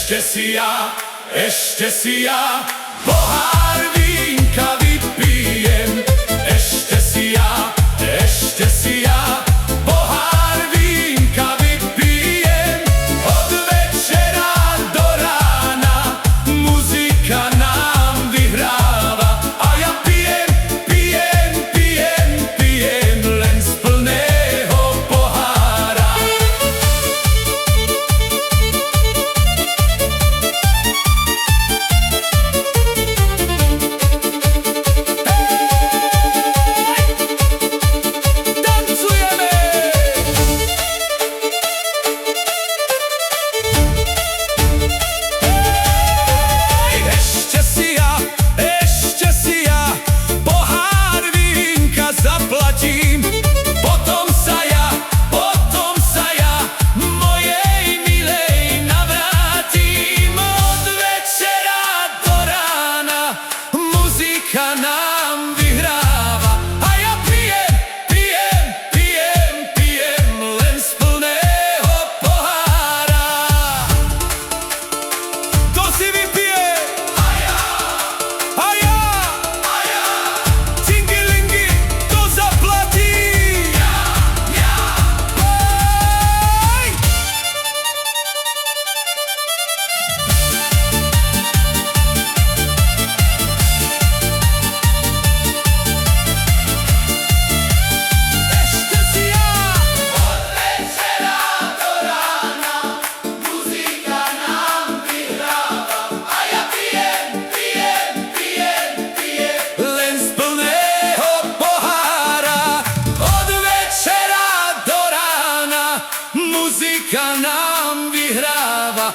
ešte si ja pohár vínka vypijem. Ešte si ja pohár vínka vypijem. Od večera do rána muzika nám vyhráva a ja pijem len z plného pohára. Zaplatím, potom sa ja mojej milej navrátim. Od večera do rána muzika nám vyhráva a ja pijem len z plného pohára. Kto si vypije? A ja. Muzika nám vyhráva